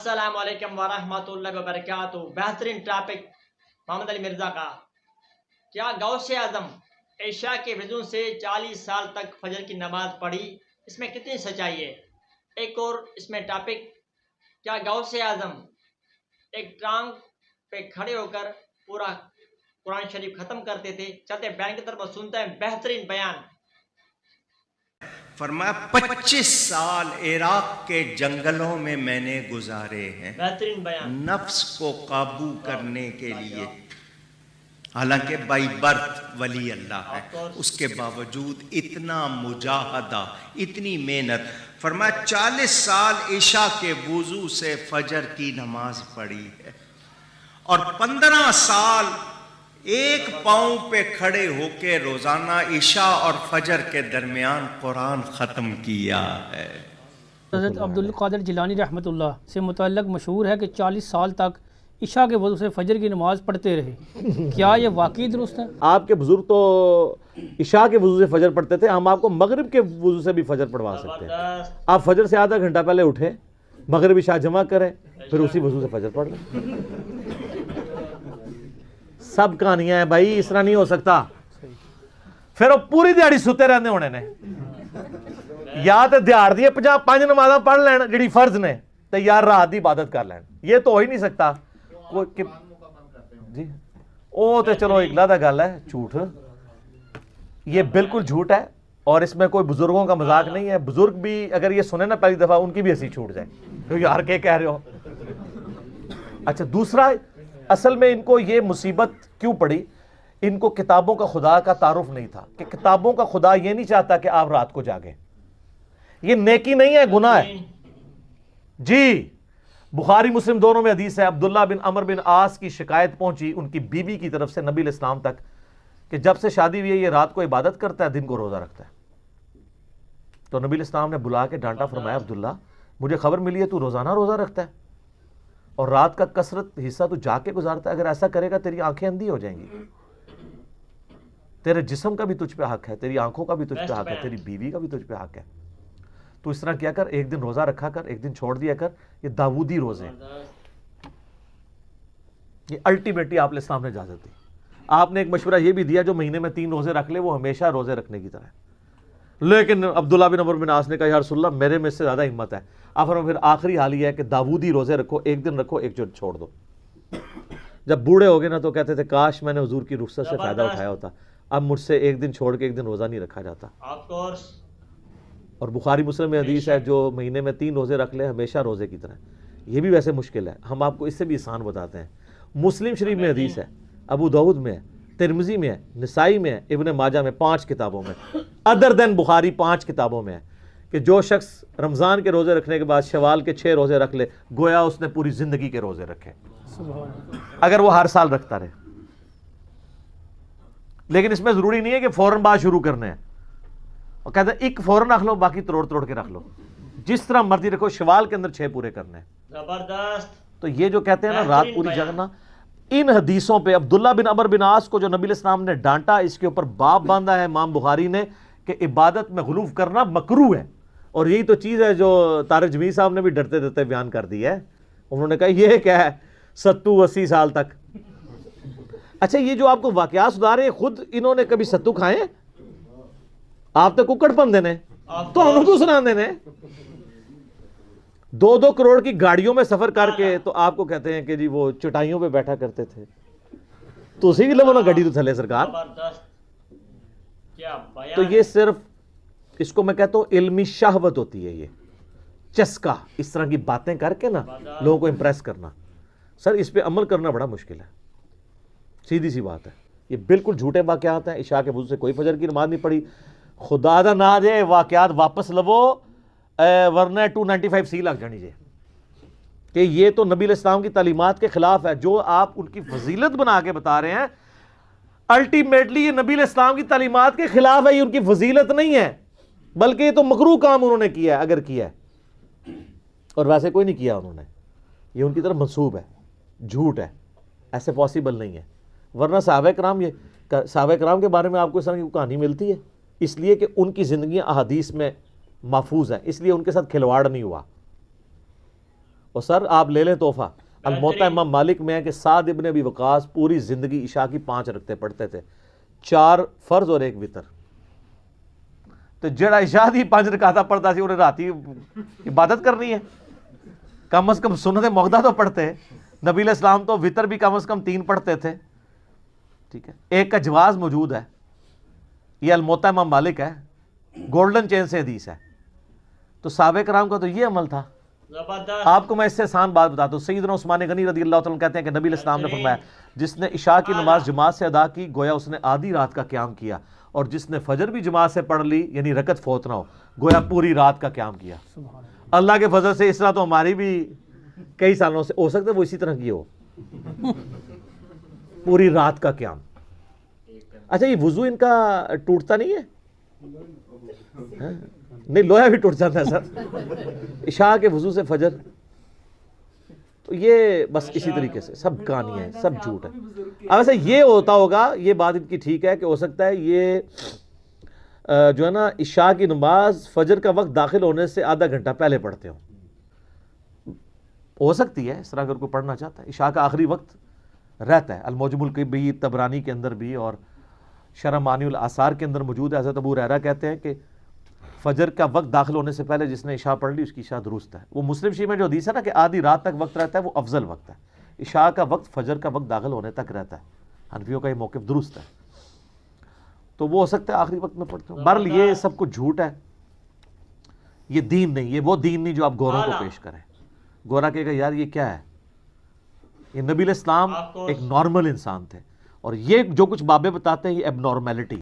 السلام علیکم ورحمۃ اللہ وبرکاتہ۔ بہترین ٹاپک محمد علی مرزا کا، کیا غوث اعظم عشاء کے وضو سے 40 سال تک فجر کی نماز پڑھی؟ اس میں کتنی سچائی ہے؟ ایک اور اس میں ٹاپک، کیا غوث اعظم ایک ٹانگ پہ کھڑے ہو کر پورا قرآن شریف ختم کرتے تھے؟ چلتے ہیں بیان کی طرف، سنتے ہیں بہترین بیان۔ فرمایا 25 سال عراق کے جنگلوں میں میں نے گزارے ہیں بہترین بیان، نفس کو قابو کرنے کے لیے، حالانکہ بائی برتھ ولی اللہ ہے، اس کے باوجود اتنا مجاہدہ، اتنی محنت۔ فرمایا 40 سال عشاء کے وضو سے فجر کی نماز پڑھی ہے، اور 15 سال ایک پاؤں پہ کھڑے ہو کے روزانہ عشاء اور فجر کے درمیان قرآن ختم کیا ہے۔ حضرت عبدالقادر جیلانی رحمۃ اللہ سے متعلق مشہور ہے کہ 40 سال تک عشاء کے وضو سے فجر کی نماز پڑھتے رہے، کیا یہ واقعی درست ہے؟ آپ کے بزرگ تو عشاء کے وضو سے فجر پڑھتے تھے، ہم آپ کو مغرب کے وضو سے بھی فجر پڑھوا سکتے ہیں۔ آپ فجر سے آدھا گھنٹہ پہلے اٹھیں، مغرب عشاء جمع کریں، پھر اسی وضو سے فجر پڑھ لیں۔ سب کہانیاں ہیں بھائی، اس طرح نہیں ہو سکتا۔ پھر وہ پوری دیہڑی ستے رہنے ہونے نے، یا تو دیہڑ دی 5 نمازاں پڑھ لین جڑی فرض نے، تو یار رات دی عبادت کر لین، یہ تو ہو ہی نہیں سکتا۔ جی وہ تو چلو ایک علیحدہ گل ہے، جھوٹ، یہ بالکل جھوٹ ہے، اور اس میں کوئی بزرگوں کا مذاق نہیں ہے۔ بزرگ بھی اگر یہ سنیں نا پہلی دفعہ، ان کی بھی ہنسی چھوٹ جائے، تو یار کیا کہہ رہے ہو۔ اچھا، دوسرا، اصل میں ان کو یہ مصیبت کیوں پڑی؟ ان کو کتابوں کا خدا کا تعارف نہیں تھا، کہ کتابوں کا خدا یہ نہیں چاہتا کہ آپ رات کو جاگیں، یہ نیکی نہیں ہے، گناہ ہے۔ جی، بخاری مسلم دونوں میں حدیث ہے، عبداللہ بن عمر بن عاص کی شکایت پہنچی ان کی بیوی کی طرف سے نبی علیہ السلام تک، کہ جب سے شادی ہوئی ہے یہ رات کو عبادت کرتا ہے، دن کو روزہ رکھتا ہے۔ تو نبی علیہ السلام نے بلا کے ڈانٹا، فرمایا عبداللہ مجھے خبر ملی ہے تو روزانہ روزہ رکھتا ہے، اور رات کا کثرت حصہ تو جا کے گزارتا ہے، اگر ایسا کرے گا تیری آنکھیں اندھی ہو جائیں گی، تیرے جسم کا بھی تجھ پہ حق ہے، تیری آنکھوں کا بھی تجھ پہ حق ہے، تیری بیوی کا بھی تجھ پہ حق ہے۔ تو اس طرح کیا کر، ایک دن روزہ رکھا کر، ایک دن چھوڑ دیا کر، یہ داودی روزے ہیں، یہ الٹیمیٹلی آپ علیہ السلام نے اجازت دی۔ آپ نے ایک مشورہ یہ بھی دیا، جو مہینے میں 3 روزے رکھ لے وہ ہمیشہ روزے رکھنے کی طرح ہے۔ لیکن عبداللہ بن عمر بن عاص نے کہا یا رسول اللہ میرے میں سے زیادہ ہمت ہے، آپ پھر آخری حال یہ ہے کہ داودی روزے رکھو، ایک دن رکھو، ایک دن چھوڑ دو۔ جب بوڑھے ہو گئے نا تو کہتے تھے کاش میں نے حضور کی رخصت سے فائدہ اٹھایا ہوتا، اب مجھ سے ایک دن چھوڑ کے ایک دن روزہ نہیں رکھا جاتا۔ اور بخاری مسلم میں حدیث ہے جو مہینے میں 3 روزے رکھ لے ہمیشہ روزے کی طرح، یہ بھی ویسے مشکل ہے، ہم آپ کو اس سے بھی آسان بتاتے ہیں۔ مسلم شریف میں حدیث ہے، ابو داؤد میں ہے، ترمذی میں ہے، نسائی میں ہے، ابن ماجہ میں، 5 کتابوں میں، ادر دین بخاری 5 کتابوں میں ہے، کہ جو شخص رمضان کے روزے رکھنے کے بعد شوال کے 6 روزے رکھ لے گویا اس نے پوری زندگی کے روزے رکھے، اگر وہ ہر سال رکھتا رہے۔ لیکن اس میں ضروری نہیں ہے کہ فوراً بعد شروع کرنے ہیں، اور کہتے ہیں ایک فوراً رکھ لو، باقی توڑ کے رکھ لو، جس طرح مرضی رکھو، شوال کے اندر 6 پورے کرنے ہیں۔ زبردست۔ تو یہ جو کہتے ہیں نا رات پوری جگنا، ان حدیثوں پہ عبداللہ بن عمر بن عاص کو جو نبی علیہ السلام نے ڈانٹا، اس کے اوپر باب باندھا ہے امام بخاری نے کہ عبادت میں غلو کرنا مکروہ ہے، اور یہی تو چیز ہے جو طارق جمیل صاحب نے بھی ڈرتے ڈرتے بیان کر دی ہے۔ انہوں نے کہا یہ کیا ہے 70-80 سال تک۔ اچھا، یہ جو آپ کو واقعات سنا رہے ہیں، خود انہوں نے کبھی ستو کھائے ہیں؟ آپ تو ککڑ پن دینے تو انہوں کو سنا دینے۔ 2-2 کروڑ کی گاڑیوں میں سفر کر کے تو آپ کو کہتے ہیں کہ جی وہ چٹائیوں پہ بیٹھا کرتے تھے، تو اسی لوگوں نے گاڑی تو تھلے سرکار۔ تو یہ صرف اس کو میں کہتا ہوں علمی شہوت ہوتی ہے، یہ چسکا، اس طرح کی باتیں کر کے نا لوگوں کو امپریس کرنا۔ سر اس پہ عمل کرنا بڑا مشکل ہے، سیدھی سی بات ہے۔ یہ بالکل جھوٹے واقعات ہیں، عشاء کے وضو سے کوئی فجر کی نماز نہیں پڑھی، خدا دا نہ دے واقعات واپس لو، ورنہ 295 سی لگ جانی جے، کہ یہ تو نبی علیہ السلام کی تعلیمات کے خلاف ہے۔ جو آپ ان کی فضیلت بنا کے بتا رہے ہیں، الٹیمیٹلی یہ نبی علیہ السلام کی تعلیمات کے خلاف ہے، یہ ان کی فضیلت نہیں ہے، بلکہ یہ تو مکروہ کام انہوں نے کیا ہے، اگر کیا ہے، اور ویسے کوئی نہیں کیا انہوں نے، یہ ان کی طرف منسوب ہے، جھوٹ ہے، ایسے پاسبل نہیں ہے۔ ورنہ صحابہ کرام کے بارے میں آپ کو اس طرح کی کہانی ملتی ہے، اس لیے کہ ان کی زندگیاں احادیث میں محفوظ ہیں، اس لیے ان کے ساتھ کھلواڑ نہیں ہوا۔ اور سر آپ لے لیں تحفہ، الموطا امام مالک میں ہے کہ سعد ابن ابی وقاص پوری زندگی عشاء کی 5 رکعتیں پڑھتے تھے، 4 فرض اور 1 وتر. تو جڑا عشاء دی 5 رکعتاں پڑھتا سی انہیں راتی عبادت کرنی ہے، کم از کم سنت موقدہ تو پڑھتے ہیں. نبی علیہ السلام تو وتر بھی کم از کم 3 پڑھتے تھے. ٹھیک ہے، ایک کا جواز موجود ہے، یہ الموطا امام مالک ہے، گولڈن چین سے حدیث ہے. تو صحابہ کرام کا تو یہ عمل تھا. زبردست. آپ کو میں اس سے آسان بات بتاتا ہوں. سیدنا عثمان غنی رضی اللہ تعالیٰ کہتے ہیں کہ نبی علیہ السلام نے فرمایا جس نے عشاء کی نماز جماعت سے ادا کی گویا اس نے آدھی رات کا قیام کیا، اور جس نے فجر بھی جماعت سے پڑھ لی یعنی رکعت فوت نہ ہو گویا پوری رات کا قیام کیا. اللہ کے فضل سے اس طرح تو ہماری بھی کئی سالوں سے ہو سکتا ہے وہ اسی طرح کی ہو، پوری رات کا قیام. اچھا یہ وضو ان کا ٹوٹتا نہیں ہے؟ نہیں لوہا بھی ٹوٹ جاتا ہے سر عشاء کے وضو سے فجر. تو یہ بس اسی طریقے سے سب کہانیاں ہیں، سب جھوٹ ہے. اب ایسا یہ ہوتا ہوگا، یہ بات ان کی ٹھیک ہے کہ ہو سکتا ہے یہ جو ہے نا عشاء کی نماز فجر کا وقت داخل ہونے سے آدھا گھنٹہ پہلے پڑھتے ہوں، ہو سکتی ہے اس طرح اگر کوئی پڑھنا چاہتا ہے. عشاء کا آخری وقت رہتا ہے، المعجم الکبیر طبرانی کے اندر بھی اور شرح معانی الآثار کے اندر موجود ہے. حضرت ابو ہریرہ کہتے ہیں کہ فجر کا وقت داخل ہونے سے پہلے جس نے عشاء پڑھ لی اس کی عشاء درست ہے. وہ مسلم شریف میں جو حدیث ہے نا کہ آدھی رات تک وقت رہتا ہے وہ افضل وقت ہے. عشاء کا وقت فجر کا وقت داخل ہونے تک رہتا ہے. حنفیوں کا یہ موقف درست ہے. تو وہ ہو سکتا ہے آخری وقت میں پڑھتے ہوں. بہرحال یہ سب کچھ جھوٹ ہے، یہ دین نہیں، یہ وہ دین نہیں جو آپ گوروں کو پیش کریں. گورا کہے گا یار یہ کیا ہے، یہ نبی علیہ السلام ایک نارمل انسان تھے، اور یہ جو کچھ بابے بتاتے ہیں یہ اب نارملٹی